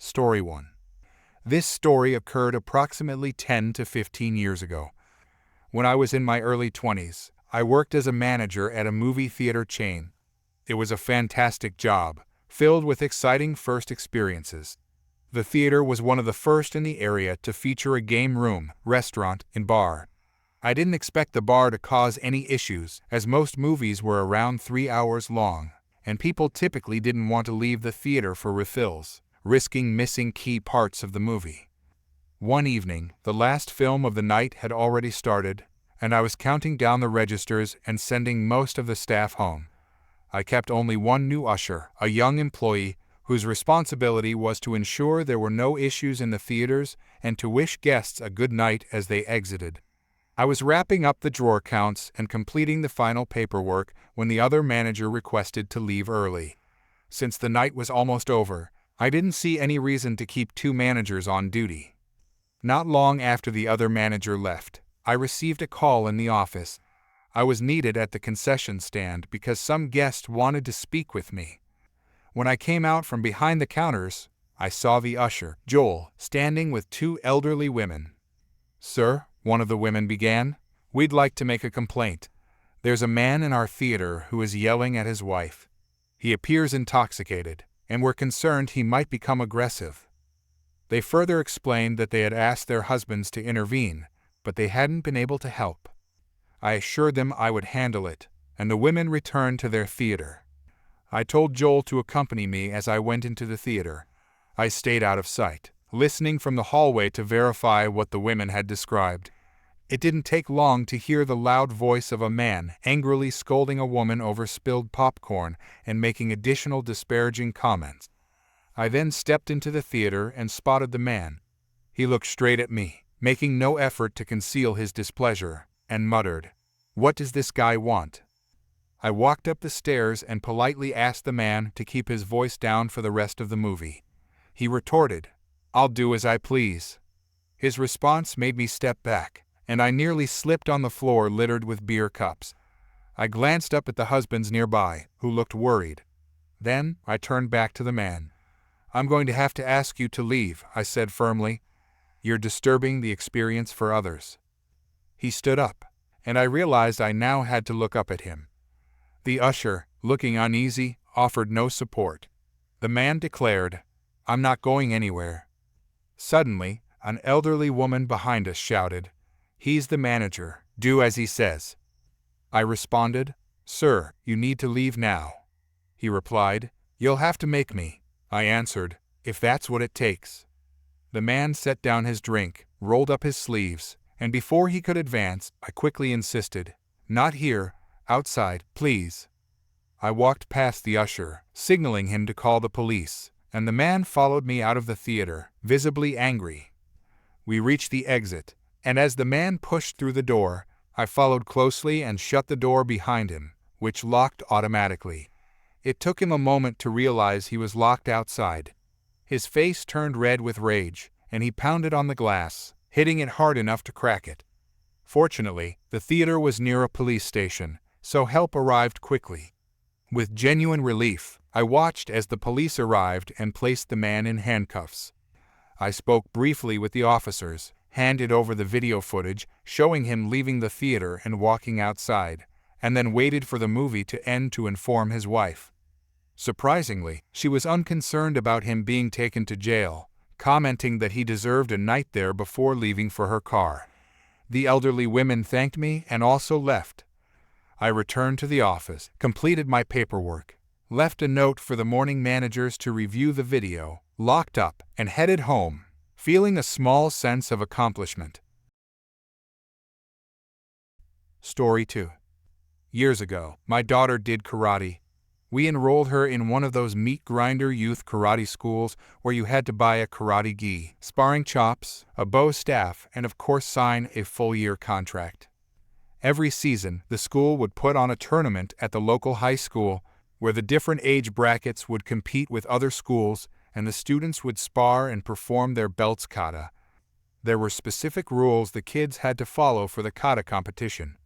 Story 1. This story occurred approximately 10 to 15 years ago. When I was in my early 20s, I worked as a manager at a movie theater chain. It was a fantastic job, filled with exciting first experiences. The theater was one of the first in the area to feature a game room, restaurant, and bar. I didn't expect the bar to cause any issues, as most movies were around 3 hours long, and people typically didn't want to leave the theater for refills, risking missing key parts of the movie. One evening, the last film of the night had already started, and I was counting down the registers and sending most of the staff home. I kept only one new usher, a young employee, whose responsibility was to ensure there were no issues in the theaters and to wish guests a good night as they exited. I was wrapping up the drawer counts and completing the final paperwork when the other manager requested to leave early. Since the night was almost over, I didn't see any reason to keep two managers on duty. Not long after the other manager left, I received a call in the office. I was needed at the concession stand because some guest wanted to speak with me. When I came out from behind the counters, I saw the usher, Joel, standing with two elderly women. "Sir," one of the women began, "we'd like to make a complaint. There's a man in our theater who is yelling at his wife. He appears intoxicated, and we're concerned he might become aggressive." They further explained that they had asked their husbands to intervene, but they hadn't been able to help. I assured them I would handle it, and the women returned to their theater. I told Joel to accompany me as I went into the theater. I stayed out of sight, listening from the hallway to verify what the women had described. It didn't take long to hear the loud voice of a man angrily scolding a woman over spilled popcorn and making additional disparaging comments. I then stepped into the theater and spotted the man. He looked straight at me, making no effort to conceal his displeasure, and muttered, "What does this guy want?" I walked up the stairs and politely asked the man to keep his voice down for the rest of the movie. He retorted, "I'll do as I please." His response made me step back, and I nearly slipped on the floor littered with beer cups. I glanced up at the husbands nearby, who looked worried. Then I turned back to the man. "I'm going to have to ask you to leave," I said firmly. "You're disturbing the experience for others." He stood up, and I realized I now had to look up at him. The usher, looking uneasy, offered no support. The man declared, "I'm not going anywhere." Suddenly, an elderly woman behind us shouted, "He's the manager, do as he says." I responded, "Sir, you need to leave now." He replied, "You'll have to make me." I answered, "If that's what it takes." The man set down his drink, rolled up his sleeves, and before he could advance, I quickly insisted, "Not here, outside, please." I walked past the usher, signaling him to call the police, and the man followed me out of the theater, visibly angry. We reached the exit, and as the man pushed through the door, I followed closely and shut the door behind him, which locked automatically. It took him a moment to realize he was locked outside. His face turned red with rage, and he pounded on the glass, hitting it hard enough to crack it. Fortunately, the theater was near a police station, so help arrived quickly. With genuine relief, I watched as the police arrived and placed the man in handcuffs. I spoke briefly with the officers, handed over the video footage showing him leaving the theater and walking outside, and then waited for the movie to end to inform his wife. Surprisingly, she was unconcerned about him being taken to jail, commenting that he deserved a night there before leaving for her car. The elderly women thanked me and also left. I returned to the office, completed my paperwork, left a note for the morning managers to review the video, locked up, and headed home, feeling a small sense of accomplishment. Story 2. Years ago, my daughter did karate. We enrolled her in one of those meat grinder youth karate schools where you had to buy a karate gi, sparring chops, a bow staff, and of course sign a full-year contract. Every season, the school would put on a tournament at the local high school where the different age brackets would compete with other schools and the students would spar and perform their belts kata. There were specific rules the kids had to follow for the kata competition.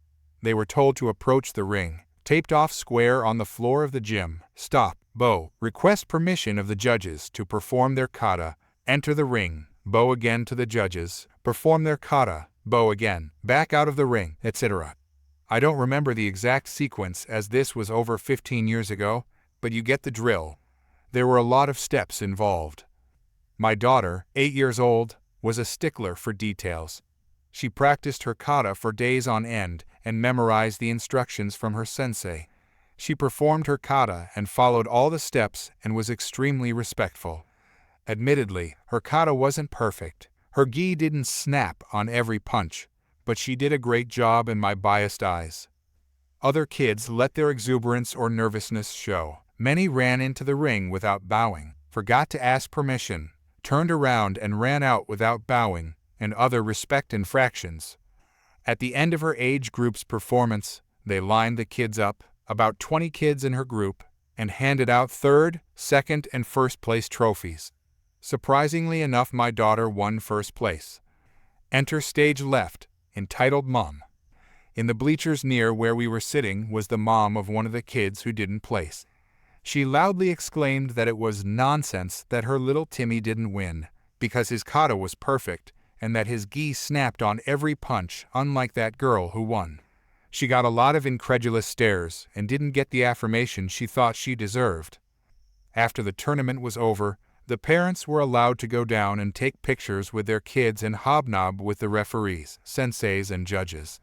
They were told to approach the ring, taped off square on the floor of the gym, stop, bow, request permission of the judges to perform their kata, enter the ring, bow again to the judges, perform their kata, bow again, back out of the ring, etc. I don't remember the exact sequence as this was over 15 years ago, but you get the drill. There were a lot of steps involved. My daughter, 8 years old, was a stickler for details. She practiced her kata for days on end and memorized the instructions from her sensei. She performed her kata and followed all the steps and was extremely respectful. Admittedly, her kata wasn't perfect. Her gi didn't snap on every punch, but she did a great job in my biased eyes. Other kids let their exuberance or nervousness show. Many ran into the ring without bowing, forgot to ask permission, turned around and ran out without bowing, and other respect infractions. At the end of her age group's performance, they lined the kids up, about 20 kids in her group, and handed out third, second, and first place trophies. Surprisingly enough, my daughter won first place. Enter stage left, entitled Mom. In the bleachers near where we were sitting was the mom of one of the kids who didn't place. She loudly exclaimed that it was nonsense that her little Timmy didn't win, because his kata was perfect, and that his gi snapped on every punch, unlike that girl who won. She got a lot of incredulous stares and didn't get the affirmation she thought she deserved. After the tournament was over, the parents were allowed to go down and take pictures with their kids and hobnob with the referees, senseis, and judges.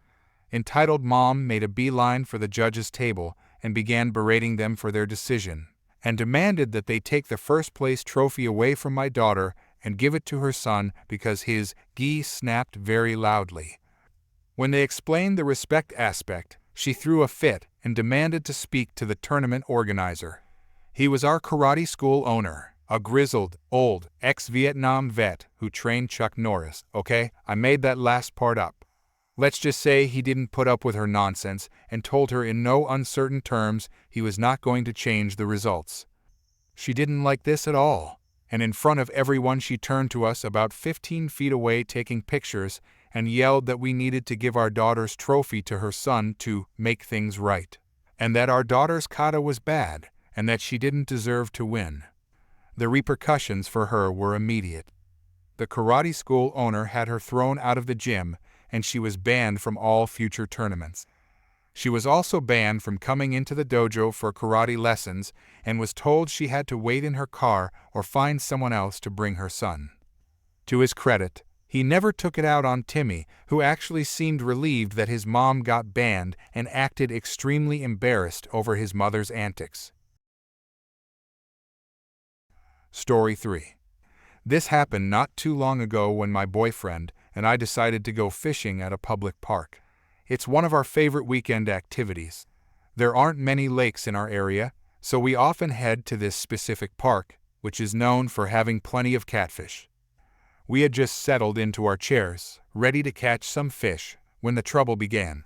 Entitled Mom made a beeline for the judges' table and began berating them for their decision, and demanded that they take the first place trophy away from my daughter and give it to her son because his gi snapped very loudly. When they explained the respect aspect, she threw a fit and demanded to speak to the tournament organizer. He was our karate school owner, a grizzled, old, ex-Vietnam vet who trained Chuck Norris. Okay, I made that last part up. Let's just say he didn't put up with her nonsense and told her in no uncertain terms he was not going to change the results. She didn't like this at all, and in front of everyone she turned to us about 15 feet away taking pictures and yelled that we needed to give our daughter's trophy to her son to make things right, and that our daughter's kata was bad and that she didn't deserve to win. The repercussions for her were immediate. The karate school owner had her thrown out of the gym, and she was banned from all future tournaments. She was also banned from coming into the dojo for karate lessons and was told she had to wait in her car or find someone else to bring her son. To his credit, he never took it out on Timmy, who actually seemed relieved that his mom got banned and acted extremely embarrassed over his mother's antics. Story 3. This happened not too long ago when my boyfriend and I decided to go fishing at a public park. It's one of our favorite weekend activities. There aren't many lakes in our area, so we often head to this specific park, which is known for having plenty of catfish. We had just settled into our chairs, ready to catch some fish, when the trouble began.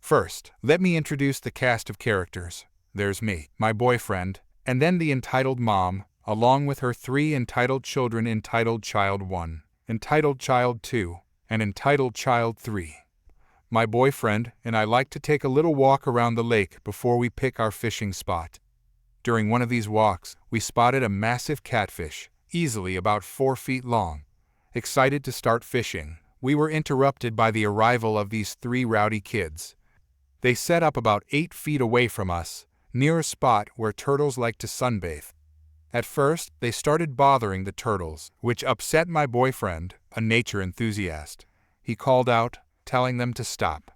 First, let me introduce the cast of characters. There's me, my boyfriend, and then the entitled mom, along with her 3 entitled children: entitled child 1, entitled child 2, and entitled child 3. My boyfriend and I like to take a little walk around the lake before we pick our fishing spot. During one of these walks, we spotted a massive catfish, easily about 4 feet long. Excited to start fishing, we were interrupted by the arrival of these 3 rowdy kids. They set up about 8 feet away from us, near a spot where turtles like to sunbathe. At first, they started bothering the turtles, which upset my boyfriend, a nature enthusiast. He called out, telling them to stop.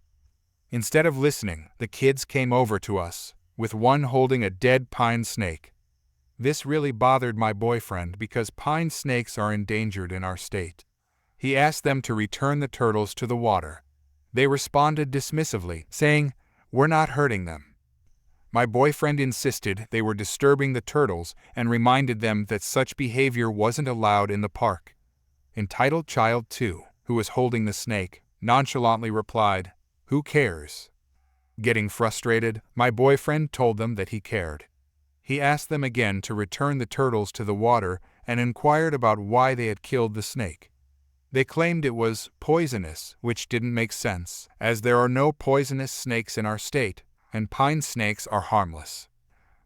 Instead of listening, the kids came over to us, with one holding a dead pine snake. This really bothered my boyfriend because pine snakes are endangered in our state. He asked them to return the turtles to the water. They responded dismissively, saying, "We're not hurting them." My boyfriend insisted they were disturbing the turtles and reminded them that such behavior wasn't allowed in the park. Entitled child 2, who was holding the snake, nonchalantly replied, "Who cares?" Getting frustrated, my boyfriend told them that he cared. He asked them again to return the turtles to the water and inquired about why they had killed the snake. They claimed it was poisonous, which didn't make sense, as there are no poisonous snakes in our state, and pine snakes are harmless.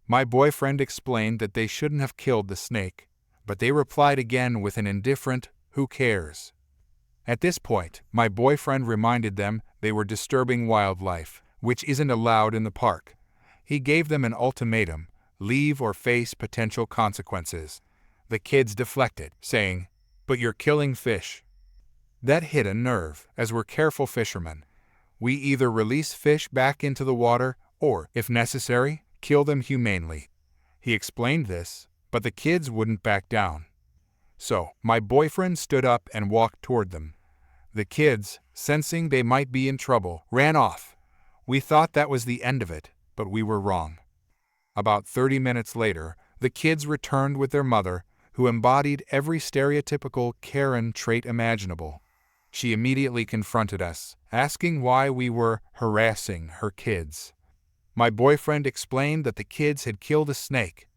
My boyfriend explained that they shouldn't have killed the snake, but they replied again with an indifferent, "Who cares?" At this point, my boyfriend reminded them they were disturbing wildlife, which isn't allowed in the park. He gave them an ultimatum: leave or face potential consequences. The kids deflected, saying, "But you're killing fish." That hit a nerve, as we're careful fishermen. We either release fish back into the water or, if necessary, kill them humanely. He explained this, but the kids wouldn't back down. So, my boyfriend stood up and walked toward them. The kids, sensing they might be in trouble, ran off. We thought that was the end of it, but we were wrong. About 30 minutes later, the kids returned with their mother, who embodied every stereotypical Karen trait imaginable. She immediately confronted us, asking why we were harassing her kids. My boyfriend explained that the kids had killed a snake.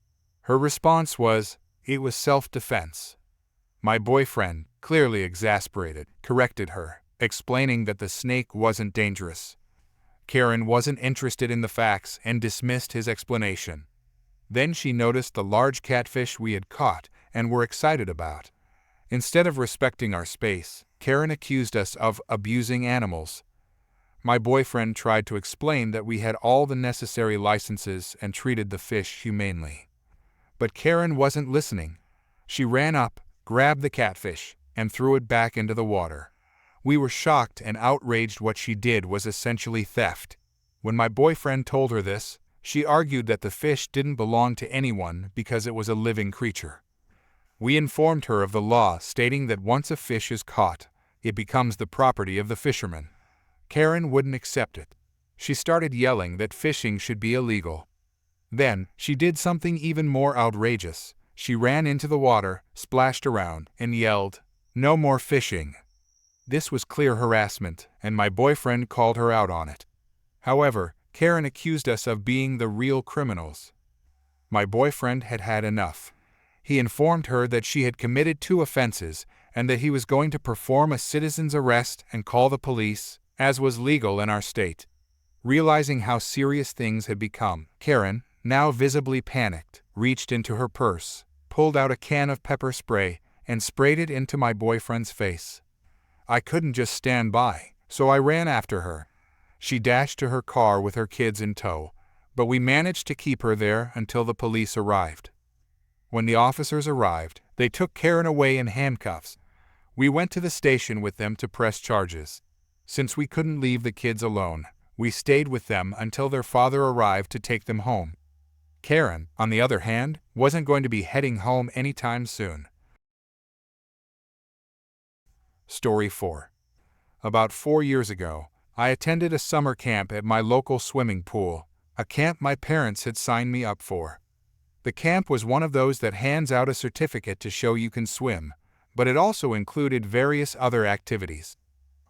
Her response was, "It was self-defense." My boyfriend, clearly exasperated, corrected her, explaining that the snake wasn't dangerous. Karen wasn't interested in the facts and dismissed his explanation. Then she noticed the large catfish we had caught and were excited about. Instead of respecting our space, Karen accused us of abusing animals. My boyfriend tried to explain that we had all the necessary licenses and treated the fish humanely. But Karen wasn't listening. She ran up, grabbed the catfish, and threw it back into the water. We were shocked and outraged. What she did was essentially theft. When my boyfriend told her this, she argued that the fish didn't belong to anyone because it was a living creature. We informed her of the law stating that once a fish is caught, it becomes the property of the fisherman. Karen wouldn't accept it. She started yelling that fishing should be illegal. Then, she did something even more outrageous. She ran into the water, splashed around, and yelled, "No more fishing." This was clear harassment, and my boyfriend called her out on it. However, Karen accused us of being the real criminals. My boyfriend had had enough. He informed her that she had committed 2 offenses and that he was going to perform a citizen's arrest and call the police, as was legal in our state. Realizing how serious things had become, Karen, now visibly panicked, reached into her purse, pulled out a can of pepper spray, and sprayed it into my boyfriend's face. I couldn't just stand by, so I ran after her. She dashed to her car with her kids in tow, but we managed to keep her there until the police arrived. When the officers arrived, they took Karen away in handcuffs. We went to the station with them to press charges. Since we couldn't leave the kids alone, we stayed with them until their father arrived to take them home. Karen, on the other hand, wasn't going to be heading home anytime soon. Story 4. About 4 years ago, I attended a summer camp at my local swimming pool, a camp my parents had signed me up for. The camp was one of those that hands out a certificate to show you can swim, but it also included various other activities.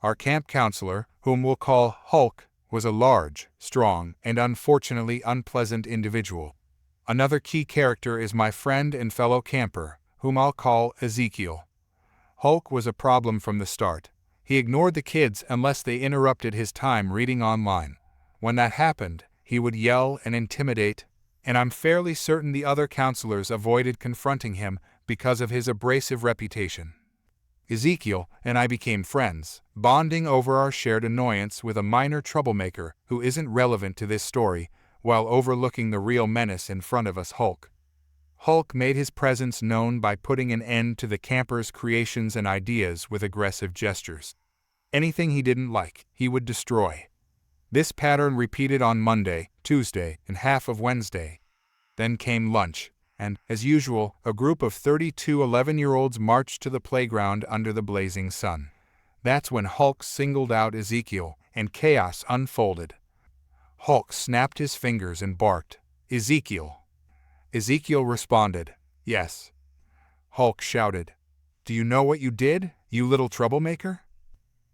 Our camp counselor, whom we'll call Hulk, was a large, strong, and unfortunately unpleasant individual. Another key character is my friend and fellow camper, whom I'll call Ezekiel. Hulk was a problem from the start. He ignored the kids unless they interrupted his time reading online. When that happened, he would yell and intimidate, and I'm fairly certain the other counselors avoided confronting him because of his abrasive reputation. Ezekiel and I became friends, bonding over our shared annoyance with a minor troublemaker who isn't relevant to this story, while overlooking the real menace in front of us, Hulk. Hulk made his presence known by putting an end to the campers' creations and ideas with aggressive gestures. Anything he didn't like, he would destroy. This pattern repeated on Monday, Tuesday, and half of Wednesday. Then came lunch, and, as usual, a group of 32 11-year-olds marched to the playground under the blazing sun. That's when Hulk singled out Ezekiel, and chaos unfolded. Hulk snapped his fingers and barked, "Ezekiel." Ezekiel responded, "Yes." Hulk shouted, "Do you know what you did, you little troublemaker?"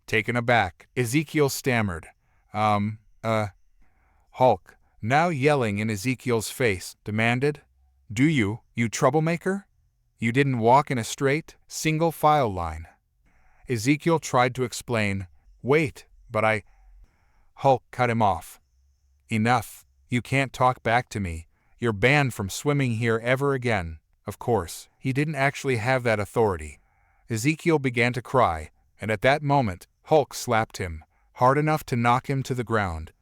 Taken aback, Ezekiel stammered, Hulk, now yelling in Ezekiel's face, demanded, "Do you troublemaker? You didn't walk in a straight, single-file line." Ezekiel tried to explain, "Wait, but I—" Hulk cut him off. "Enough, you can't talk back to me. You're banned from swimming here ever again. Of course, he didn't actually have that authority. Ezekiel began to cry, and at that moment, Hulk slapped him, hard enough to knock him to the ground.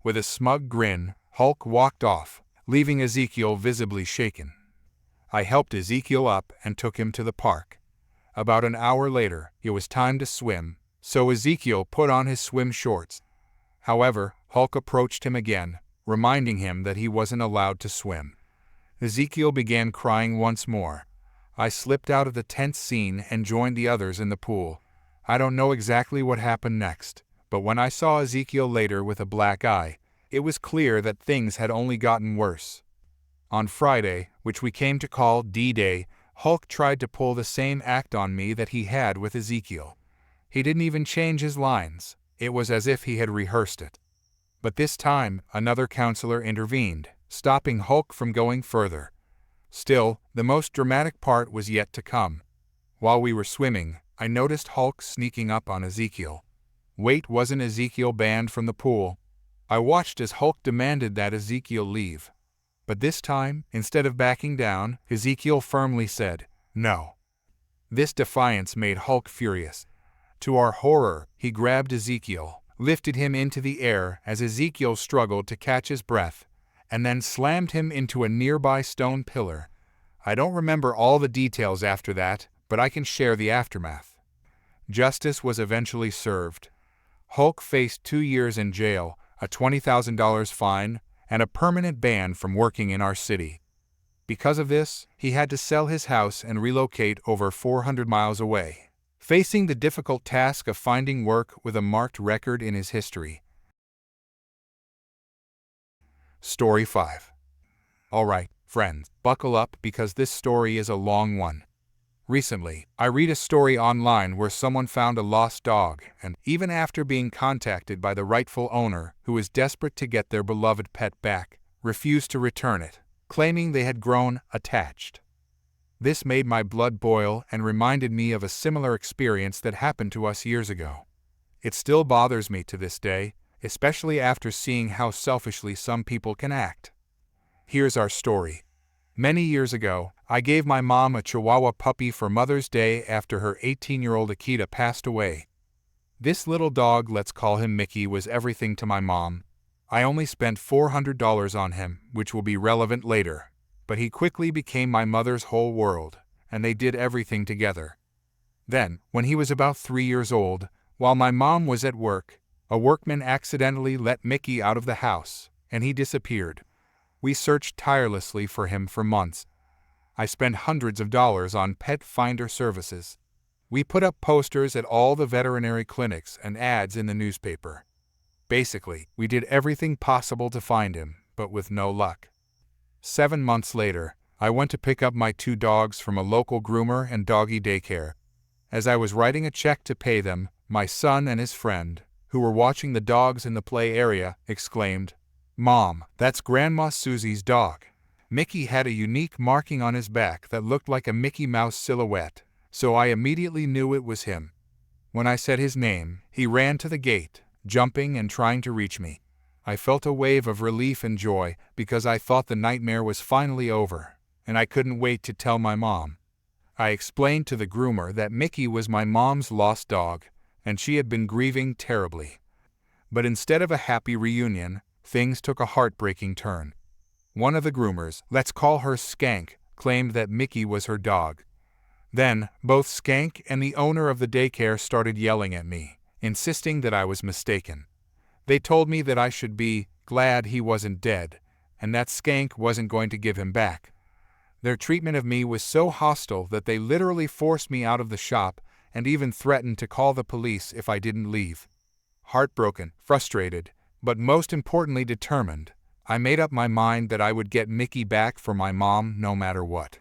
With a smug grin, Hulk walked off, leaving Ezekiel visibly shaken. I helped Ezekiel up and took him to the park. About an hour later, it was time to swim, so Ezekiel put on his swim shorts. However, Hulk approached him again, reminding him that he wasn't allowed to swim. Ezekiel began crying once more. I slipped out of the tense scene and joined the others in the pool. I don't know exactly what happened next, but when I saw Ezekiel later with a black eye, it was clear that things had only gotten worse. On Friday, which we came to call D-Day, Hulk tried to pull the same act on me that he had with Ezekiel. He didn't even change his lines. It was as if he had rehearsed it. But this time, another counselor intervened, stopping Hulk from going further. Still, the most dramatic part was yet to come. While we were swimming, I noticed Hulk sneaking up on Ezekiel. Wait, wasn't Ezekiel banned from the pool? I watched as Hulk demanded that Ezekiel leave. But this time, instead of backing down, Ezekiel firmly said, "No." This defiance made Hulk furious. To our horror, he grabbed Ezekiel, lifted him into the air as Ezekiel struggled to catch his breath, and then slammed him into a nearby stone pillar. I don't remember all the details after that, but I can share the aftermath. Justice was eventually served. Hulk faced 2 years in jail, a $20,000 fine, and a permanent ban from working in our city. Because of this, he had to sell his house and relocate over 400 miles away, facing the difficult task of finding work with a marked record in his history. Story 5. Alright, friends, buckle up because this story is a long one. Recently, I read a story online where someone found a lost dog and, even after being contacted by the rightful owner, who was desperate to get their beloved pet back, refused to return it, claiming they had grown attached. This made my blood boil and reminded me of a similar experience that happened to us years ago. It still bothers me to this day, especially after seeing how selfishly some people can act. Here's our story. Many years ago, I gave my mom a Chihuahua puppy for Mother's Day after her 18-year-old Akita passed away. This little dog, let's call him Mickey, was everything to my mom. I only spent $400 on him, which will be relevant later, but he quickly became my mother's whole world, and they did everything together. Then, when he was about 3 years old, while my mom was at work, a workman accidentally let Mickey out of the house, and he disappeared. We searched tirelessly for him for months. I spent hundreds of dollars on pet finder services. We put up posters at all the veterinary clinics and ads in the newspaper. Basically, we did everything possible to find him, but with no luck. 7 months later, I went to pick up my 2 dogs from a local groomer and doggy daycare. As I was writing a check to pay them, my son and his friend, who were watching the dogs in the play area, exclaimed, "Mom, that's Grandma Susie's dog." Mickey had a unique marking on his back that looked like a Mickey Mouse silhouette, so I immediately knew it was him. When I said his name, he ran to the gate, jumping and trying to reach me. I felt a wave of relief and joy because I thought the nightmare was finally over, and I couldn't wait to tell my mom. I explained to the groomer that Mickey was my mom's lost dog, and she had been grieving terribly. But instead of a happy reunion, things took a heartbreaking turn. One of the groomers, let's call her Skank, claimed that Mickey was her dog. Then, both Skank and the owner of the daycare started yelling at me, insisting that I was mistaken. They told me that I should be glad he wasn't dead, and that Skank wasn't going to give him back. Their treatment of me was so hostile that they literally forced me out of the shop and even threatened to call the police if I didn't leave. Heartbroken, frustrated, but most importantly determined, I made up my mind that I would get Mickey back for my mom no matter what.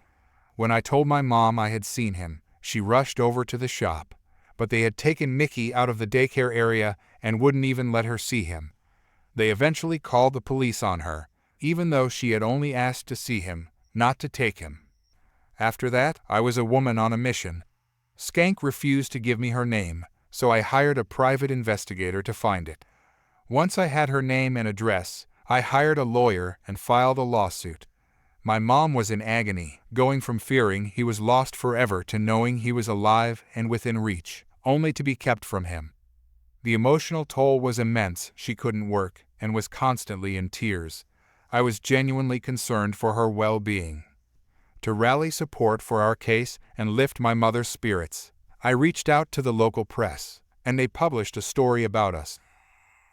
When I told my mom I had seen him, she rushed over to the shop, but they had taken Mickey out of the daycare area and wouldn't even let her see him. They eventually called the police on her, even though she had only asked to see him, not to take him. After that, I was a woman on a mission. Skank refused to give me her name, so I hired a private investigator to find it. Once I had her name and address, I hired a lawyer and filed a lawsuit. My mom was in agony, going from fearing he was lost forever to knowing he was alive and within reach, only to be kept from him. The emotional toll was immense. She couldn't work and was constantly in tears. I was genuinely concerned for her well-being. To rally support for our case and lift my mother's spirits, I reached out to the local press, and they published a story about us.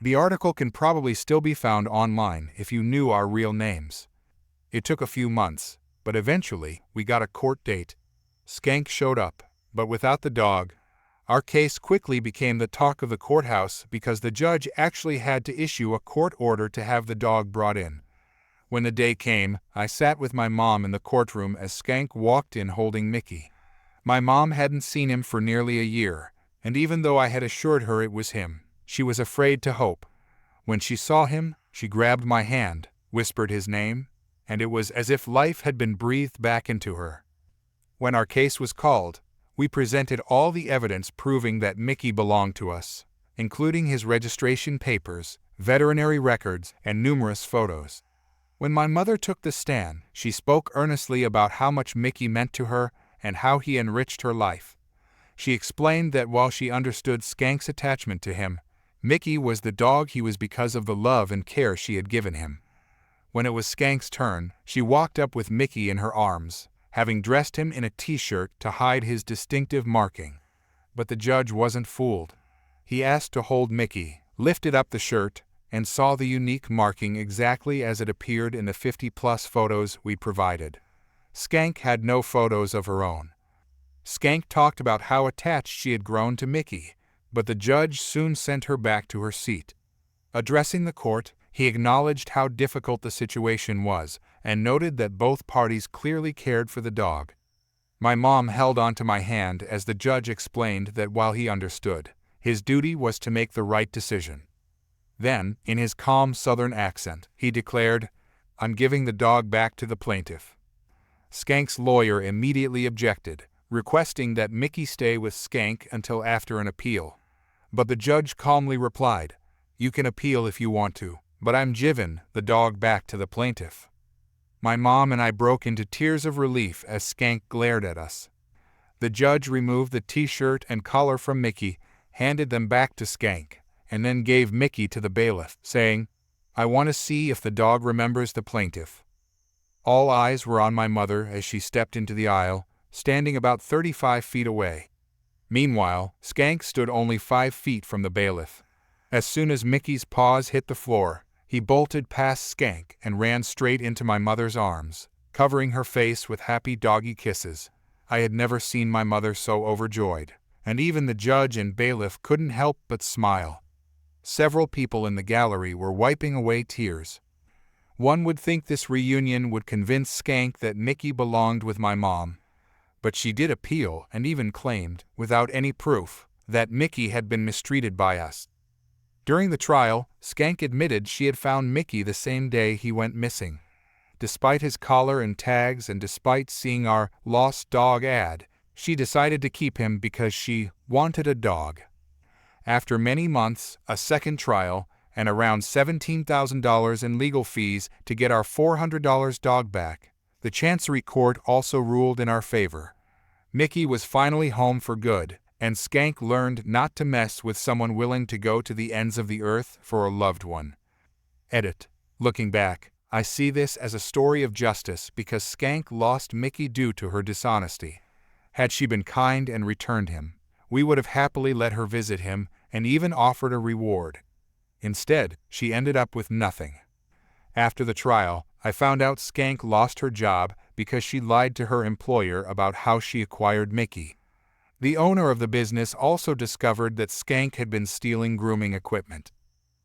The article can probably still be found online if you knew our real names. It took a few months, but eventually we got a court date. Skank showed up, but without the dog. Our case quickly became the talk of the courthouse because the judge actually had to issue a court order to have the dog brought in. When the day came, I sat with my mom in the courtroom as Skank walked in holding Mickey. My mom hadn't seen him for nearly a year, and even though I had assured her it was him, she was afraid to hope. When she saw him, she grabbed my hand, whispered his name, and it was as if life had been breathed back into her. When our case was called, we presented all the evidence proving that Mickey belonged to us, including his registration papers, veterinary records, and numerous photos. When my mother took the stand, she spoke earnestly about how much Mickey meant to her and how he enriched her life. She explained that while she understood Skank's attachment to him, Mickey was the dog he was because of the love and care she had given him. When it was Skank's turn, she walked up with Mickey in her arms, having dressed him in a t-shirt to hide his distinctive marking. But the judge wasn't fooled. He asked to hold Mickey, lifted up the shirt, and saw the unique marking exactly as it appeared in the 50-plus photos we provided. Skank had no photos of her own. Skank talked about how attached she had grown to Mickey, but the judge soon sent her back to her seat. Addressing the court, he acknowledged how difficult the situation was and noted that both parties clearly cared for the dog. My mom held onto my hand as the judge explained that while he understood, his duty was to make the right decision. Then, in his calm Southern accent, he declared, "I'm giving the dog back to the plaintiff." Skank's lawyer immediately objected, requesting that Mickey stay with Skank until after an appeal. But the judge calmly replied, "You can appeal if you want to, but I'm giving the dog back to the plaintiff." My mom and I broke into tears of relief as Skank glared at us. The judge removed the t-shirt and collar from Mickey, handed them back to Skank, and then gave Mickey to the bailiff, saying, "I want to see if the dog remembers the plaintiff." All eyes were on my mother as she stepped into the aisle, standing about 35 feet away. Meanwhile, Skank stood only 5 feet from the bailiff. As soon as Mickey's paws hit the floor, he bolted past Skank and ran straight into my mother's arms, covering her face with happy doggy kisses. I had never seen my mother so overjoyed, and even the judge and bailiff couldn't help but smile. Several people in the gallery were wiping away tears. One would think this reunion would convince Skank that Mickey belonged with my mom. But she did appeal and even claimed, without any proof, that Mickey had been mistreated by us. During the trial, Skank admitted she had found Mickey the same day he went missing. Despite his collar and tags and despite seeing our lost dog ad, she decided to keep him because she wanted a dog. After many months, a second trial, and around $17,000 in legal fees to get our $400 dog back, the Chancery Court also ruled in our favor. Mickey was finally home for good, and Skank learned not to mess with someone willing to go to the ends of the earth for a loved one. Edit. Looking back, I see this as a story of justice because Skank lost Mickey due to her dishonesty. Had she been kind and returned him, we would have happily let her visit him and even offered a reward. Instead, she ended up with nothing. After the trial, I found out Skank lost her job because she lied to her employer about how she acquired Mickey. The owner of the business also discovered that Skank had been stealing grooming equipment.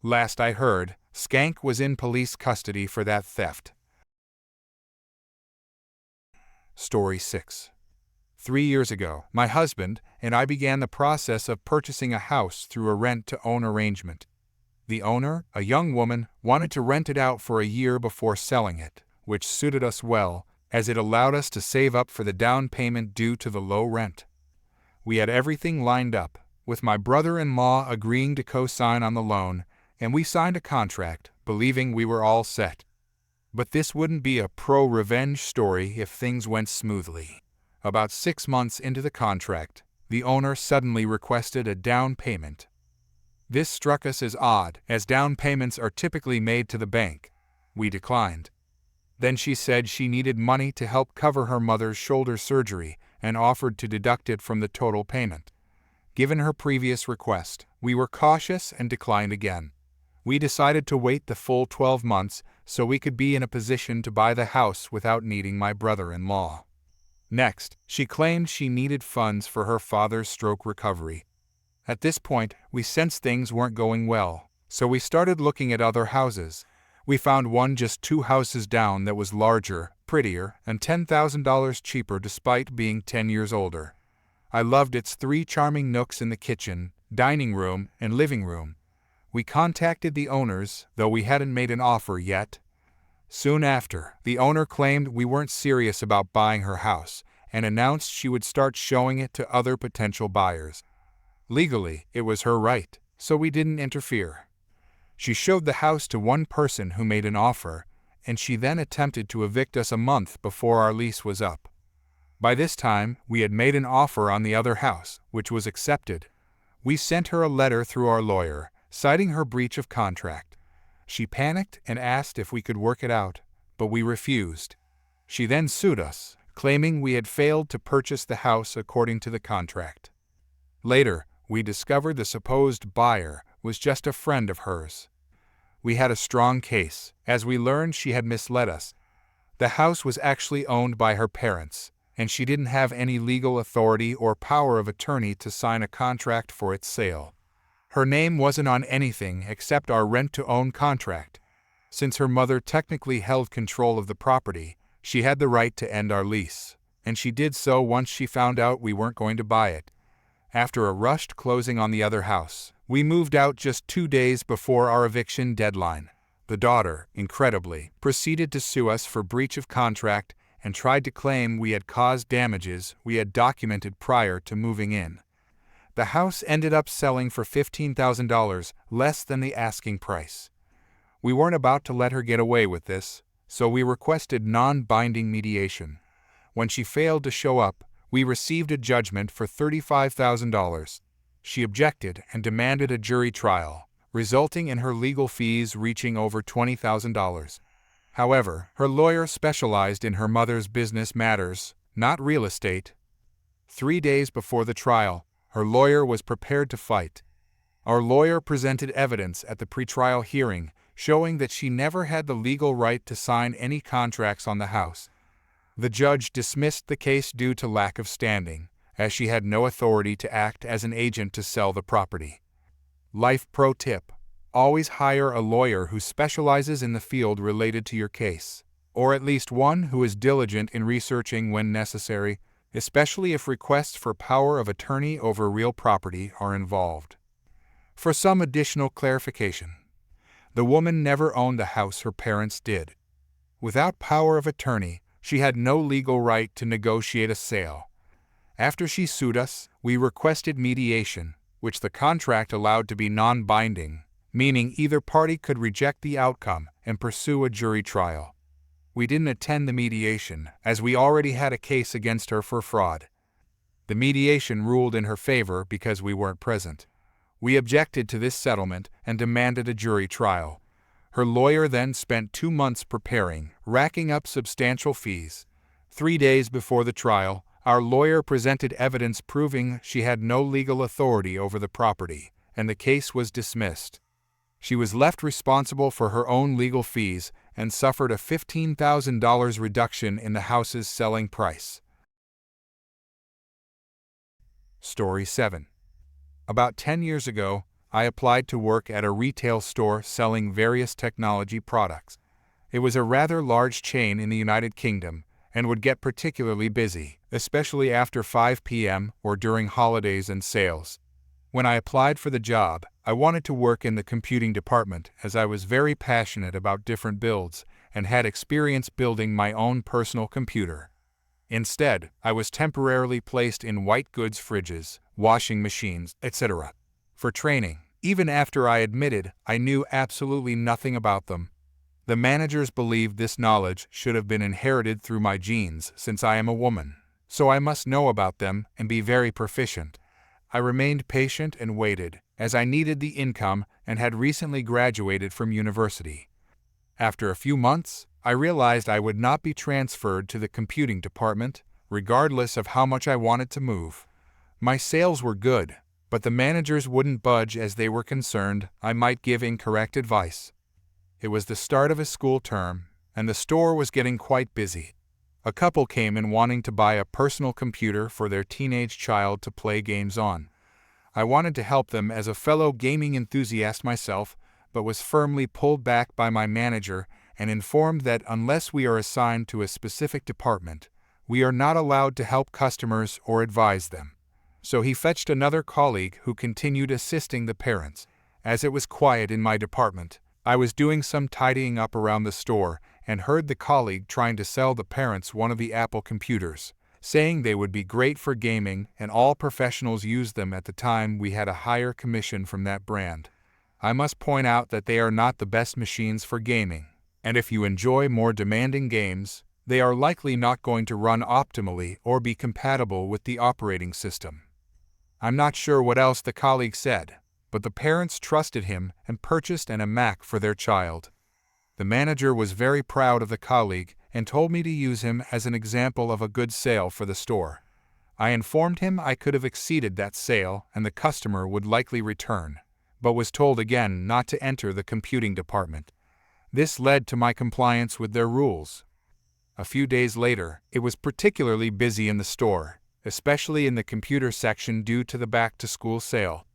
Last I heard, Skank was in police custody for that theft. Story 6. 3 years ago, my husband and I began the process of purchasing a house through a rent-to-own arrangement. The owner, a young woman, wanted to rent it out for a year before selling it, which suited us well, as it allowed us to save up for the down payment due to the low rent. We had everything lined up, with my brother-in-law agreeing to co-sign on the loan, and we signed a contract, believing we were all set. But this wouldn't be a pro-revenge story if things went smoothly. About 6 months into the contract, the owner suddenly requested a down payment. This struck us as odd, as down payments are typically made to the bank. We declined. Then she said she needed money to help cover her mother's shoulder surgery and offered to deduct it from the total payment. Given her previous request, we were cautious and declined again. We decided to wait the full 12 months so we could be in a position to buy the house without needing my brother-in-law. Next, she claimed she needed funds for her father's stroke recovery. At this point, we sensed things weren't going well, so we started looking at other houses. We found one just 2 houses down that was larger, prettier, and $10,000 cheaper despite being 10 years older. I loved its 3 charming nooks in the kitchen, dining room, and living room. We contacted the owners, though we hadn't made an offer yet. Soon after, the owner claimed we weren't serious about buying her house and announced she would start showing it to other potential buyers. Legally, it was her right, so we didn't interfere. She showed the house to one person who made an offer, and she then attempted to evict us a month before our lease was up. By this time, we had made an offer on the other house, which was accepted. We sent her a letter through our lawyer, citing her breach of contract. She panicked and asked if we could work it out, but we refused. She then sued us, claiming we had failed to purchase the house according to the contract. Later, we discovered the supposed buyer was just a friend of hers. We had a strong case, as we learned she had misled us. The house was actually owned by her parents, and she didn't have any legal authority or power of attorney to sign a contract for its sale. Her name wasn't on anything except our rent-to-own contract. Since her mother technically held control of the property, she had the right to end our lease, and she did so once she found out we weren't going to buy it. After a rushed closing on the other house, we moved out just 2 days before our eviction deadline. The daughter, incredibly, proceeded to sue us for breach of contract and tried to claim we had caused damages we had documented prior to moving in. The house ended up selling for $15,000, less than the asking price. We weren't about to let her get away with this, so we requested non-binding mediation. When she failed to show up, we received a judgment for $35,000. She objected and demanded a jury trial, resulting in her legal fees reaching over $20,000. However, her lawyer specialized in her mother's business matters, not real estate. 3 days before the trial, her lawyer was prepared to fight. Our lawyer presented evidence at the pretrial hearing showing that she never had the legal right to sign any contracts on the house. The judge dismissed the case due to lack of standing, as she had no authority to act as an agent to sell the property. Life pro tip: always hire a lawyer who specializes in the field related to your case, or at least one who is diligent in researching when necessary, especially if requests for power of attorney over real property are involved. For some additional clarification, the woman never owned the house her parents did. Without power of attorney, she had no legal right to negotiate a sale. After she sued us, we requested mediation, which the contract allowed to be non-binding, meaning either party could reject the outcome and pursue a jury trial. We didn't attend the mediation, as we already had a case against her for fraud. The mediation ruled in her favor because we weren't present. We objected to this settlement and demanded a jury trial. Her lawyer then spent 2 months preparing, racking up substantial fees. 3 days before the trial, our lawyer presented evidence proving she had no legal authority over the property, and the case was dismissed. She was left responsible for her own legal fees and suffered a $15,000 reduction in the house's selling price. Story 7. About 10 years ago, I applied to work at a retail store selling various technology products. It was a rather large chain in the United Kingdom and would get particularly busy, especially after 5 p.m. or during holidays and sales. When I applied for the job, I wanted to work in the computing department as I was very passionate about different builds and had experience building my own personal computer. Instead, I was temporarily placed in white goods fridges, washing machines, etc. for training, even after I admitted I knew absolutely nothing about them. The managers believed this knowledge should have been inherited through my genes since I am a woman, so I must know about them and be very proficient. I remained patient and waited, as I needed the income and had recently graduated from university. After a few months, I realized I would not be transferred to the computing department, regardless of how much I wanted to move. My sales were good, but the managers wouldn't budge as they were concerned I might give incorrect advice. It was the start of a school term, and the store was getting quite busy. A couple came in wanting to buy a personal computer for their teenage child to play games on. I wanted to help them as a fellow gaming enthusiast myself, but was firmly pulled back by my manager and informed that unless we are assigned to a specific department, we are not allowed to help customers or advise them. So he fetched another colleague who continued assisting the parents. As it was quiet in my department, I was doing some tidying up around the store and heard the colleague trying to sell the parents one of the Apple computers, saying they would be great for gaming and all professionals used them. At the time we had a higher commission from that brand. I must point out that they are not the best machines for gaming, and if you enjoy more demanding games, they are likely not going to run optimally or be compatible with the operating system. I'm not sure what else the colleague said, but the parents trusted him and purchased a Mac for their child. The manager was very proud of the colleague and told me to use him as an example of a good sale for the store. I informed him I could have exceeded that sale and the customer would likely return, but was told again not to enter the computing department. This led to my compliance with their rules. A few days later, it was particularly busy in the store, especially in the computer section due to the back-to-school sale.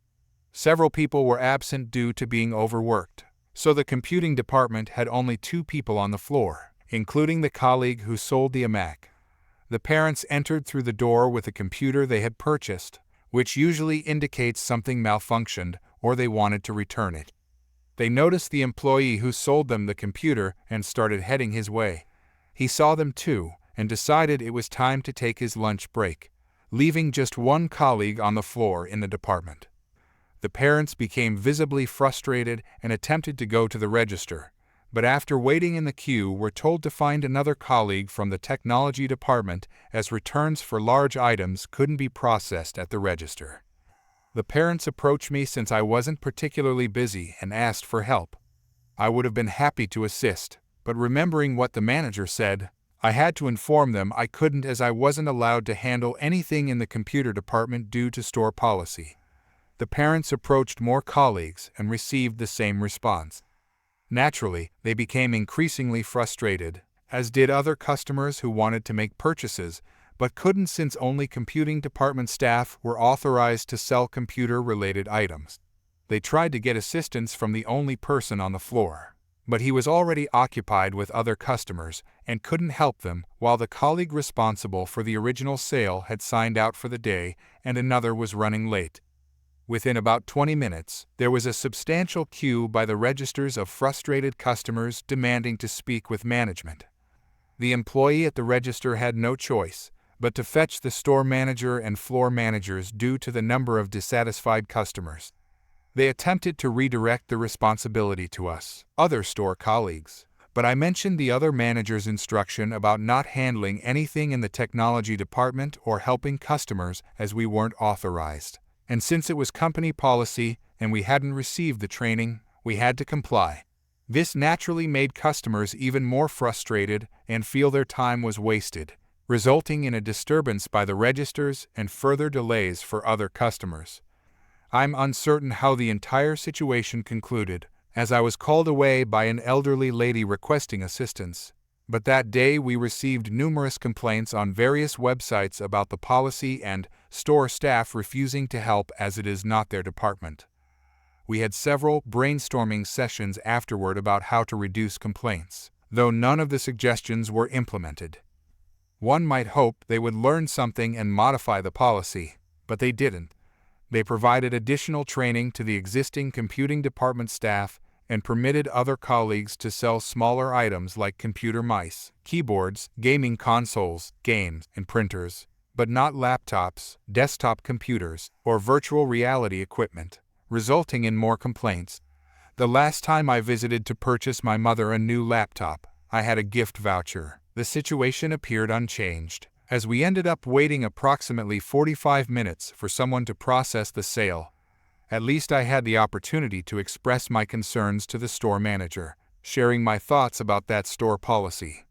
Several people were absent due to being overworked, so the computing department had only 2 people on the floor, including the colleague who sold the iMac. The parents entered through the door with a computer they had purchased, which usually indicates something malfunctioned or they wanted to return it. They noticed the employee who sold them the computer and started heading his way. He saw them too and decided it was time to take his lunch break, leaving just one colleague on the floor in the department. The parents became visibly frustrated and attempted to go to the register, but after waiting in the queue were told to find another colleague from the technology department as returns for large items couldn't be processed at the register. The parents approached me since I wasn't particularly busy and asked for help. I would have been happy to assist, but remembering what the manager said, I had to inform them I couldn't as I wasn't allowed to handle anything in the computer department due to store policy. The parents approached more colleagues and received the same response. Naturally, they became increasingly frustrated, as did other customers who wanted to make purchases, but couldn't since only computing department staff were authorized to sell computer-related items. They tried to get assistance from the only person on the floor, but he was already occupied with other customers and couldn't help them while the colleague responsible for the original sale had signed out for the day and another was running late. Within about 20 minutes, there was a substantial queue by the registers of frustrated customers demanding to speak with management. The employee at the register had no choice but to fetch the store manager and floor managers due to the number of dissatisfied customers. They attempted to redirect the responsibility to us, other store colleagues, but I mentioned the other manager's instruction about not handling anything in the technology department or helping customers as we weren't authorized. And since it was company policy and we hadn't received the training, we had to comply. This naturally made customers even more frustrated and feel their time was wasted, resulting in a disturbance by the registers and further delays for other customers. I'm uncertain how the entire situation concluded, as I was called away by an elderly lady requesting assistance. But that day we received numerous complaints on various websites about the policy and store staff refusing to help as it is not their department. We had several brainstorming sessions afterward about how to reduce complaints, though none of the suggestions were implemented. One might hope they would learn something and modify the policy, but they didn't. They provided additional training to the existing computing department staff and permitted other colleagues to sell smaller items like computer mice, keyboards, gaming consoles, games, and printers, but not laptops, desktop computers, or virtual reality equipment, resulting in more complaints. The last time I visited to purchase my mother a new laptop, I had a gift voucher. The situation appeared unchanged, as we ended up waiting approximately 45 minutes for someone to process the sale. At least I had the opportunity to express my concerns to the store manager, sharing my thoughts about that store policy.